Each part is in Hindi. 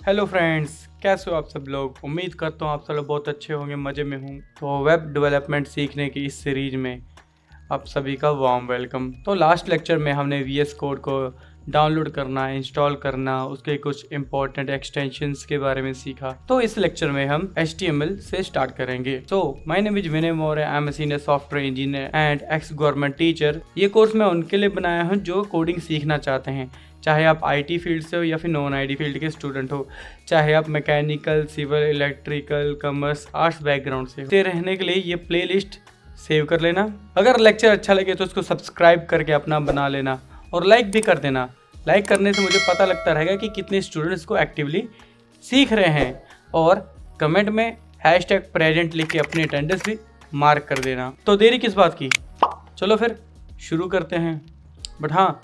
हेलो फ्रेंड्स, कैसे हो आप सब लोग। उम्मीद करता हूँ आप सब लोग बहुत अच्छे होंगे, मज़े में हूँ। तो वेब डेवलपमेंट सीखने की इस सीरीज में आप सभी का वार्म वेलकम। तो लास्ट लेक्चर में हमने VS कोड को डाउनलोड करना, इंस्टॉल करना, उसके कुछ इंपॉर्टेंट एक्सटेंशंस के बारे में सीखा। तो इस लेक्चर में हम HTML से स्टार्ट करेंगे। So my name is Vinay Maurya, I am a senior software engineer and ex government teacher. ये कोर्स मैं उनके लिए बनाया हूँ जो कोडिंग सीखना चाहते हैं, चाहे आप IT फील्ड से हो या फिर नॉन IT फील्ड के स्टूडेंट हो, चाहे आप mechanical, civil, electrical, commerce, arts background से हो। रहने के लिए ये प्लेलिस्ट सेव कर लेना। अगर लेक्चर अच्छा लगे तो उसको सब्सक्राइब करके अपना बना लेना और लाइक भी कर देना। लाइक करने से मुझे पता लगता रहेगा कि कितने स्टूडेंट्स को एक्टिवली सीख रहे हैं। और कमेंट में #present लिख के अपनी अटेंडेंस भी मार्क कर देना। तो देरी किस बात की, चलो फिर शुरू करते हैं। बट हाँ,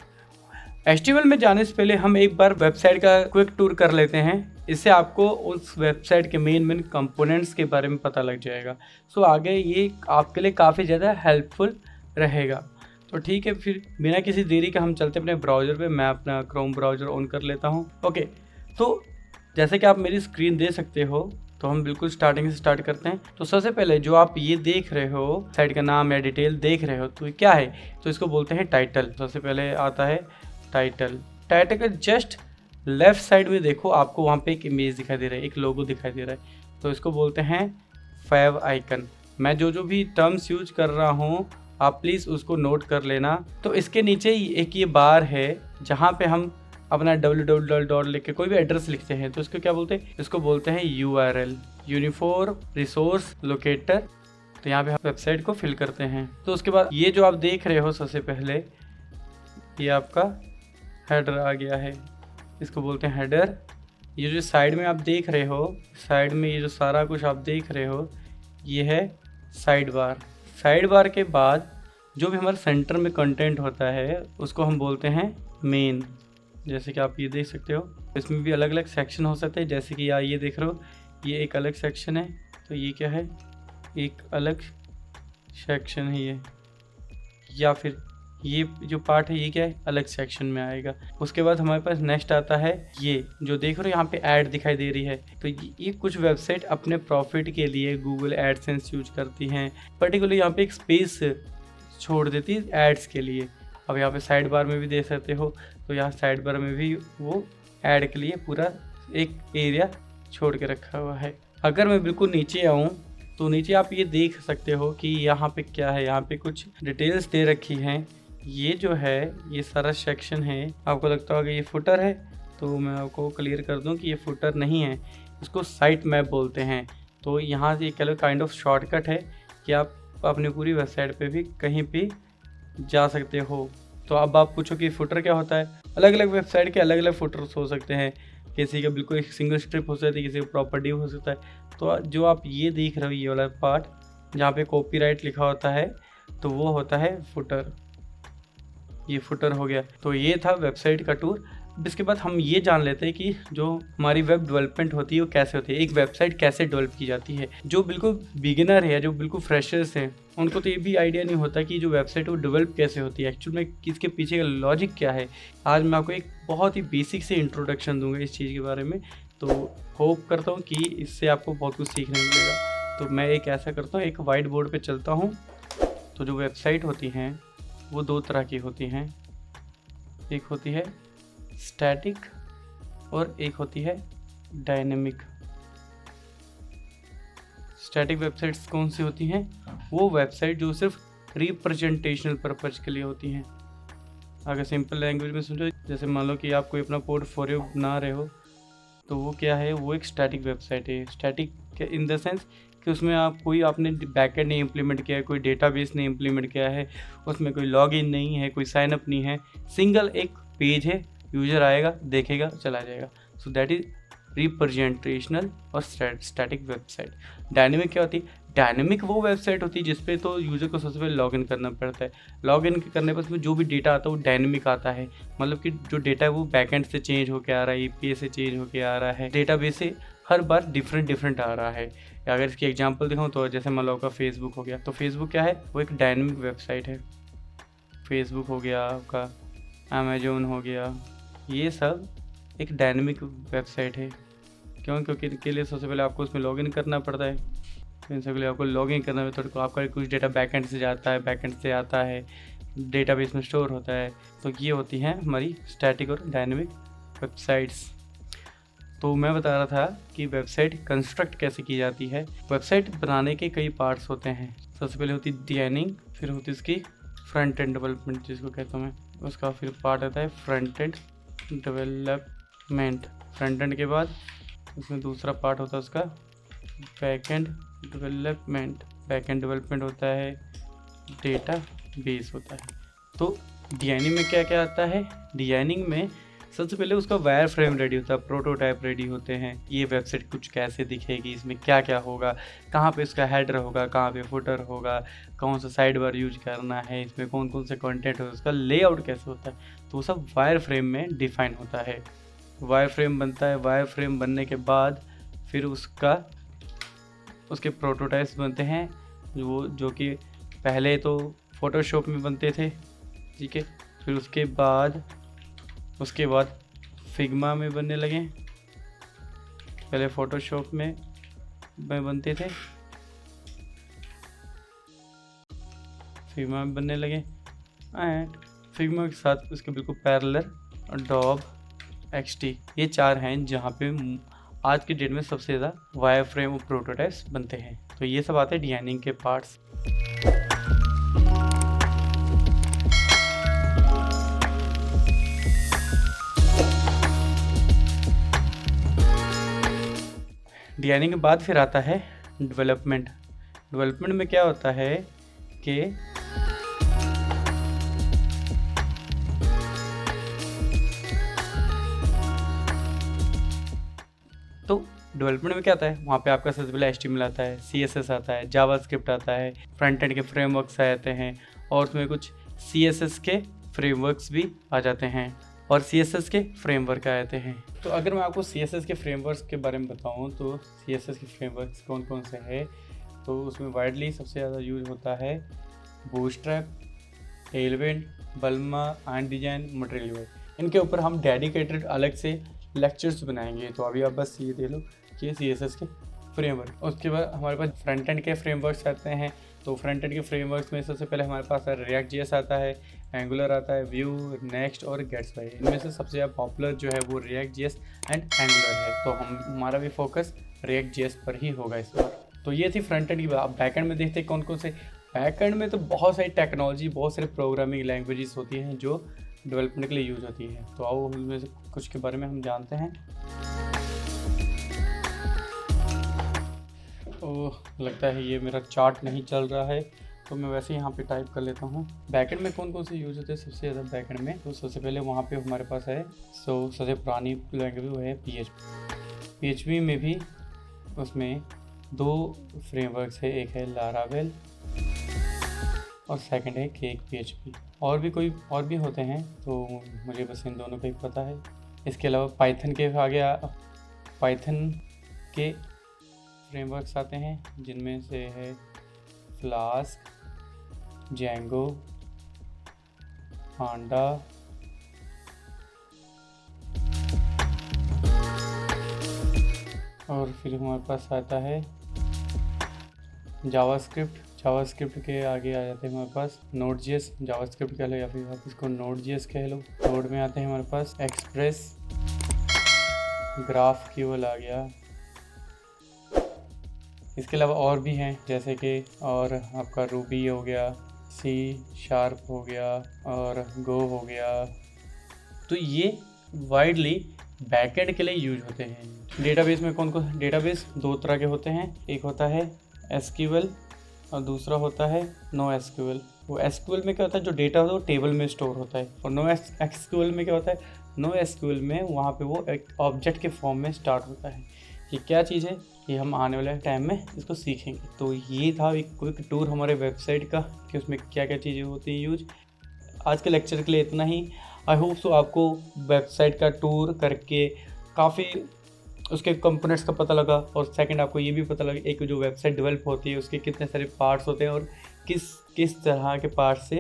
HTML में जाने से पहले हम एक बार वेबसाइट का क्विक टूर कर लेते हैं। इससे आपको उस वेबसाइट के मेन कंपोनेंट्स के बारे में पता लग जाएगा। सो आगे ये आपके लिए काफ़ी ज़्यादा हेल्पफुल रहेगा। तो ठीक है, फिर बिना किसी देरी के हम चलते अपने ब्राउज़र पे। मैं अपना क्रोम ब्राउज़र ऑन कर लेता हूँ। ओके, तो जैसे कि आप मेरी स्क्रीन दे सकते हो, तो हम बिल्कुल स्टार्टिंग से स्टार्ट करते हैं। तो सबसे पहले जो आप ये देख रहे हो, साइट का नाम या डिटेल देख रहे हो, तो क्या है? तो इसको बोलते हैं टाइटल। सबसे पहले आता है टाइटल के जस्ट लेफ्ट साइड में देखो, आपको वहाँ पे एक इमेज दिखाई दे रहा है, एक लोगो दिखाई दे रहा है। तो इसको बोलते हैं फेव आइकन। मैं जो भी टर्म्स यूज कर रहा हूँ, आप प्लीज़ उसको नोट कर लेना। तो इसके नीचे एक ये बार है जहाँ पे हम अपना www लिख के कोई भी एड्रेस लिखते हैं, तो इसको क्या बोलते हैं? इसको बोलते हैं URL, यूनिफॉर्म रिसोर्स लोकेटर। तो यहाँ पे हम वेबसाइट को फिल करते हैं। तो उसके बाद ये जो आप देख रहे हो, सबसे पहले ये आपका हेडर आ गया है, इसको बोलते हैं हेडर। ये जो साइड में आप देख रहे हो, साइड में ये जो सारा कुछ आप देख रहे हो, ये है साइड बार। साइड बार के बाद जो भी हमारे सेंटर में कंटेंट होता है उसको हम बोलते हैं मेन। जैसे कि आप ये देख सकते हो, इसमें भी अलग अलग सेक्शन हो सकते हैं। जैसे कि ये देख रहे हो, ये एक अलग सेक्शन है। तो ये क्या है? एक अलग सेक्शन है ये। या फिर ये जो पार्ट है, ये क्या है? अलग सेक्शन में आएगा। उसके बाद हमारे पास नेक्स्ट आता है, ये जो देख रहे हो यहाँ पे ऐड दिखाई दे रही है। तो ये कुछ वेबसाइट अपने प्रॉफिट के लिए गूगल एडसेंस यूज करती हैं। पर्टिकुलर यहाँ पे एक स्पेस छोड़ देती है एड्स के लिए। अब यहाँ पे साइड बार में भी देख सकते हो, तो यहाँ साइड बार में भी वो ऐड के लिए पूरा एक एरिया छोड़ के रखा हुआ है। अगर मैं बिल्कुल नीचे आऊँ तो नीचे आप ये देख सकते हो कि यहाँ पे क्या है, यहाँ पे कुछ डिटेल्स दे रखी हैं। ये जो है, ये सारा सेक्शन है। आपको लगता होगा ये फुटर है, तो मैं आपको क्लियर कर दूं कि ये फुटर नहीं है, इसको साइट मैप बोलते हैं। तो यहाँ से एक काइंड ऑफ शॉर्टकट है कि आप अपनी पूरी वेबसाइट पे भी कहीं भी जा सकते हो। तो अब आप पूछो कि फुटर क्या होता है। अलग अलग वेबसाइट के अलग अलग फुटर्स हो सकते हैं। किसी का बिल्कुल एक सिंगल स्ट्रिप हो सकती है, किसी का प्रॉपर डिव हो सकता है। तो जो आप ये देख रहे हो, ये वाला पार्ट जहाँ पे कॉपीराइट लिखा होता है, तो वो होता है फुटर। ये फुटर हो गया। तो ये था वेबसाइट का टूर। इसके बाद हम ये जान लेते हैं कि जो हमारी वेब डेवलपमेंट होती है वो कैसे होती है, एक वेबसाइट कैसे डेवलप की जाती है। जो बिल्कुल बिगिनर है, जो बिल्कुल फ्रेशर्स हैं, उनको तो ये भी आइडिया नहीं होता कि जो वेबसाइट है वो डेवलप कैसे होती है, एक्चुअल में इसके पीछे का लॉजिक क्या है। आज मैं आपको एक बहुत ही बेसिक से इंट्रोडक्शन दूंगा इस चीज़ के बारे में। तो होप करता हूँ कि इससे आपको बहुत कुछ सीखने मिलेगा। तो मैं एक ऐसा करता हूँ, एक वाइट बोर्ड पर चलता हूँ। तो जो वेबसाइट होती हैं वो दो तरह की होती हैं, एक होती है स्टैटिक और एक होती है डायनेमिक। स्टैटिक वेबसाइट्स कौन सी होती हैं? वो वेबसाइट जो सिर्फ रिप्रेजेंटेशनल पर्पज के लिए होती हैं। अगर सिंपल लैंग्वेज में समझो, जैसे मान लो कि आप कोई अपना पोर्टफोलियो बना रहे हो, तो वो क्या है? वो एक स्टैटिक वेबसाइट है। स्टैटिक इन द सेंस कि उसमें आपने बैकएंड नहीं इम्प्लीमेंट किया है, कोई डेटाबेस नहीं इम्प्लीमेंट किया है, उसमें कोई लॉगिन नहीं है, कोई साइनअप नहीं है, सिंगल एक पेज है, यूज़र आएगा, देखेगा, चला जाएगा। सो दैट इज रिप्रेजेंटेशनल और स्टैटिक वेबसाइट। डायनेमिक क्या होती है? डायनेमिक वो वेबसाइट होती है जिसपे तो यूज़र को सबसे पहले लॉगिन करना पड़ता है। लॉगिन करने पर उसमें जो भी डेटा आता है वो डायनेमिक आता है। मतलब कि जो डेटा है वो बैकएंड से चेंज होकर आ रहा है, API से चेंज होकर आ रहा है, डेटाबेस से हर बार डिफरेंट आ रहा है। अगर इसकी एग्जांपल दिखाऊं तो जैसे मान लो आपका फेसबुक हो गया, तो फेसबुक क्या है? वो एक डायनेमिक वेबसाइट है। फेसबुक हो गया, आपका अमेजोन हो गया, ये सब एक डायनेमिक वेबसाइट है। क्यों? क्योंकि इनके लिए सबसे पहले आपको उसमें लॉगिन करना पड़ता है। तो इन सबके लिए आपको लॉगिन करना है, तो आपका कुछ डेटा बैकएंड से जाता है, बैकएंड से आता है, डेटाबेस में स्टोर होता है। तो ये होती हैं हमारी स्टैटिक और डायनेमिक वेबसाइट्स। तो मैं बता रहा था कि वेबसाइट कंस्ट्रक्ट कैसे की जाती है। वेबसाइट बनाने के कई पार्ट्स होते हैं। सबसे पहले होती है डिजाइनिंग, फिर होती है इसकी फ्रंट एंड डेवलपमेंट जिसको कहता हूँ मैं, उसका फिर पार्ट आता है front end development. Front end के बाद उसमें दूसरा पार्ट होता है उसका back and development. Back and development होता है डेटा बेस होता है। तो डिजाइनिंग में क्या क्या आता है? डिजाइनिंग में सबसे पहले उसका वायर फ्रेम रेडी होता है, प्रोटोटाइप रेडी होते हैं। ये वेबसाइट कुछ कैसे दिखेगी, इसमें क्या क्या होगा, कहाँ पे इसका हेडर होगा, कहाँ पे फुटर होगा, कौन सा साइड बार यूज करना है, इसमें कौन कौन से कंटेंट होगा, उसका लेआउट कैसे होता है, तो वो सब वायर फ्रेम में डिफाइन होता है। वायर फ्रेम बनता है। वायर फ्रेम बनने के बाद फिर उसके प्रोटोटाइप्स बनते हैं, जो कि पहले तो फोटोशॉप में बनते थे, ठीक है। फिर उसके बाद फिग्मा में बनने लगे। पहले फोटोशॉप में बनते थे, फिग्मा में बनने लगे, एंड फिग्मा के साथ उसके बिल्कुल पैरेलल अडोब XD। ये 4 हैं जहाँ पे आज की डेट में सबसे ज़्यादा वायर फ्रेम और प्रोटोटाइप्स बनते हैं। तो ये सब आते हैं डिजाइनिंग के पार्ट्स। डिजाइनिंग के बाद फिर आता है डेवलपमेंट। डेवलपमेंट में क्या होता है कि तो डेवलपमेंट में क्या आता है, वहाँ पे आपका सबसे पहले HTML आता है, CSS आता है, जावास्क्रिप्ट आता है, फ्रंट एंड के फ्रेमवर्क्स आते हैं, और उसमें कुछ CSS के फ्रेमवर्क्स भी आ जाते हैं, और CSS के फ्रेमवर्क आ जाते हैं। तो अगर मैं आपको CSS के फ्रेमवर्क्स के बारे में बताऊं तो CSS के फ्रेमवर्क्स कौन कौन से हैं, तो उसमें वाइडली सबसे ज़्यादा यूज होता है Bootstrap, Tailwind, Bulma, Ant Design, Material. इनके ऊपर हम डेडिकेटेड अलग से लेक्चर्स बनाएंगे। तो अभी आप बस ये देख लो कि CSS के फ्रेमवर्क। उसके बाद हमारे पास फ्रंट एंड के फ्रेमवर्क्स आते हैं। तो फ्रंट एंड के फ्रेमवर्क्स में सबसे पहले हमारे पास React.js आता है, एंगुलर आता है, व्यू, नेक्स्ट और गेट्सबाई। इनमें से सबसे ज़्यादा पॉपुलर जो है वो React.js एंड एंगुलर है। तो हमारा भी फोकस React.js पर ही होगा इस बार। तो ये थी फ्रंट एंड की बात। अब बैक एंड में देखते हैं कौन कौन से। बैक एंड में तो बहुत सारी टेक्नोलॉजी, बहुत सारे प्रोग्रामिंग लैंग्वेजेस होती हैं जो डेवलपमेंट के लिए यूज होती है। तो आओ उनमें से कुछ के बारे में हम जानते हैं। तो लगता है ये मेरा चार्ट नहीं चल रहा है, तो मैं वैसे यहाँ पे टाइप कर लेता हूँ। बैकएंड में कौन कौन से यूज होते हैं सबसे ज़्यादा बैकएंड में? तो सबसे पहले वहाँ पे हमारे पास है सबसे पुरानी लैंग्वेज वो है PHP में भी उसमें 2 फ्रेमवर्क्स है, एक है लारावेल और सेकंड है केक PHP। और भी होते हैं, तो मुझे बस इन दोनों का ही पता है। इसके अलावा पाइथन के आगे पाइथन के फ्रेमवर्क्स आते हैं, जिनमें से है फ्लास्क, जेंगो, पांडा, और फिर हमारे पास आता है जावास्क्रिप्ट के आगे आ जाते हैं हमारे पास Node.js, जावास्क्रिप्ट कह लो या फिर आप इसको Node.js कह लो। नोड में आते हैं हमारे पास एक्सप्रेस, GraphQL आ गया। इसके अलावा और भी हैं, जैसे कि और आपका रूबी हो गया, C# हो गया और गो हो गया। तो ये वाइडली बैकएंड के लिए यूज होते हैं। डेटाबेस में कौन डेटाबेस 2 तरह के होते हैं, एक होता है SQL और दूसरा होता है NoSQL। वो SQL में क्या होता है, जो डेटा होता है वो टेबल में स्टोर होता है, और NoSQL में क्या होता है, NoSQL में वहाँ पे वो एक ऑब्जेक्ट के फॉर्म में स्टार्ट होता है। ये क्या चीज़ है, ये हम आने वाले टाइम में इसको सीखेंगे। तो ये था एक क्विक टूर हमारे वेबसाइट का कि उसमें क्या क्या चीज़ें होती हैं यूज। आज के लेक्चर के लिए इतना ही। आई होप सो आपको वेबसाइट का टूर करके काफ़ी उसके कंपोनेंट्स का पता लगा, और सेकंड आपको ये भी पता लगा एक जो वेबसाइट डेवलप होती है उसके कितने सारे पार्ट्स होते हैं और किस तरह के पार्ट्स से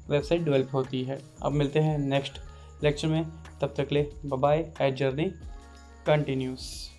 वेबसाइट डेवलप होती है। अब मिलते हैं नेक्स्ट लेक्चर में, तब तक ले bye bye. As journey continuous.